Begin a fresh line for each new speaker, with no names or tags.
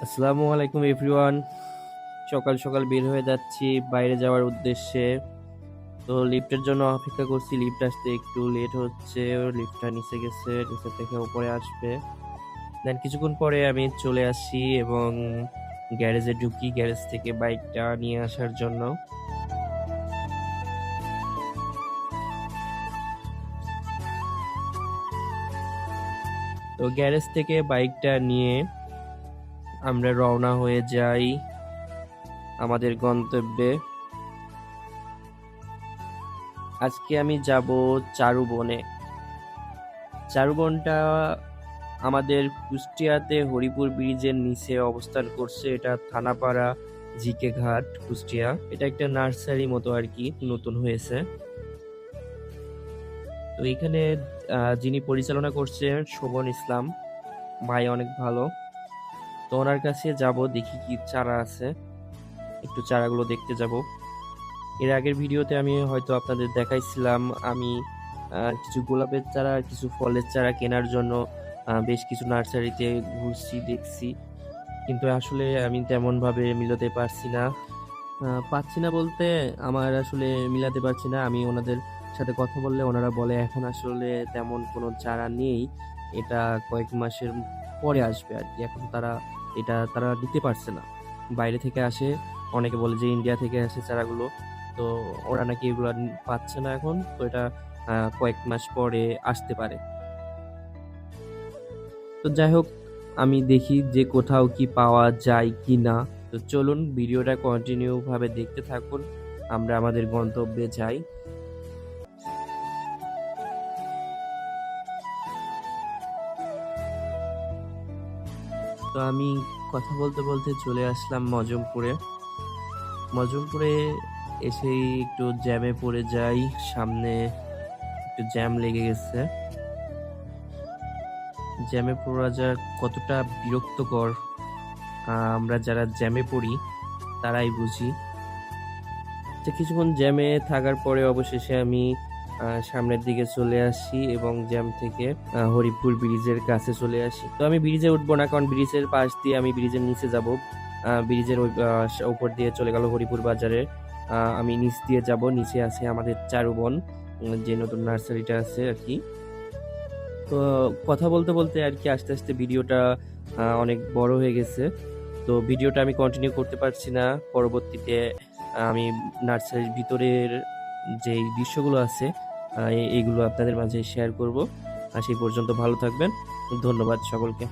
আসসালামু আলাইকুম এভরিওয়ান। সকাল সকাল বের হয়ে যাচ্ছি বাইরে যাওয়ার উদ্দেশ্যে। তো লিফটের জন্য অপেক্ষা করছি, লিফট আসতে একটু লেট হচ্ছে। লিফটটা নিচে গেছে, নিচে থেকে উপরে আসবে। দেন কিছুক্ষণ পরে আমি চলে আসি এবং গ্যারেজে ঢুকি, গ্যারেজ থেকে বাইকটা নিয়ে আসার জন্য। তো গ্যারেজ থেকে বাইকটা নিয়ে আমরা রওনা হয়ে যাই আমাদের গন্তব্যে। আজকে আমি যাব চারুবনে। চারুবনটা আমাদের কুষ্টিয়াতে হরিপুর ব্রিজের নিচে অবস্থান করছে। এটা থানাপাড়া জিকে ঘাট, কুষ্টিয়া। এটা একটা নার্সারি মতো আর কি, নতুন হয়েছে। তো এখানে যিনি পরিচালনা করছেন শোভন ইসলাম ভাই, অনেক ভালো। তো ওনার কাছে যাব, দেখি কি চারা আছে, একটু চারাগুলো দেখতে যাব। এর আগের ভিডিওতে আমি হয়তো আপনাদের দেখাইছিলাম, আমি কিছু গোলাপের চারা আর কিছু ফলের চারা কেনার জন্য বেশ কিছু নার্সারিতে ঘুরছি, দেখছি। কিন্তু আসলে আমি তেমন ভাবে মিলাতে পারছি না। পারছি না বলতে, আমার আসলে মিলাতে পারছি না। আমি ওনাদের সাথে কথা বললে ওনারা বলে এখন আসলে তেমন কোনো চারা নেই, এটা কয়েক মাসের পরে আসবে আর কি। এখন তারা দিতে পারছে না, বাইরে থেকে আসে। অনেকে বলে যে ইন্ডিয়া থেকে আসে চারাগুলো। তো ওরা নাকি এগুলো পাচ্ছে না এখন। তো এটা কয়েক মাস পরে আসতে পারে। তো যাই হোক, আমি দেখি যে কোথাও কি পাওয়া যায় কি না। তো চলুন ভিডিওটা কন্টিনিউ ভাবে দেখতে থাকুন, আমরা আমাদের গন্তব্যে যাই। তো আমি কথা বলতে বলতে চলে আসলাম মজমপুরে। মজমপুরে এসেই একটু জ্যামে পড়ে যাই, সামনে একটু জ্যাম লেগে গেছে। জ্যামে পড়া যা কতটা বিরক্তকর, আমরা যারা জ্যামে পড়ি তারাই বুঝি। তো কিছুক্ষণ জ্যামে থাকার পরে অবশেষে আমি সামনের দিকে চলে আসি এবং জ্যাম থেকে হরিপুর ব্রিজের কাছে চলে আসি। তো আমি ব্রিজে উঠবো না, কারণ ব্রিজের পাশ দিয়ে আমি ব্রিজের নিচে যাব। ব্রিজের ওই উপর দিয়ে চলে গেল হরিপুর বাজারে। আমি নিচ দিয়ে যাব, নিচে আছে আমাদের চারুবন, যে নতুন নার্সারিটা আছে আর কি। তো কথা বলতে বলতে আর কি আস্তে আস্তে ভিডিওটা অনেক বড় হয়ে গেছে। তো ভিডিওটা আমি কন্টিনিউ করতে পারছি না। পরবর্তীতে আমি নার্সারির ভিতরের যে দৃশ্যগুলো আছে এইগুলো আপনাদের মাঝে শেয়ার করব। সেই পর্যন্ত ভালো থাকবেন। ধন্যবাদ সকলকে।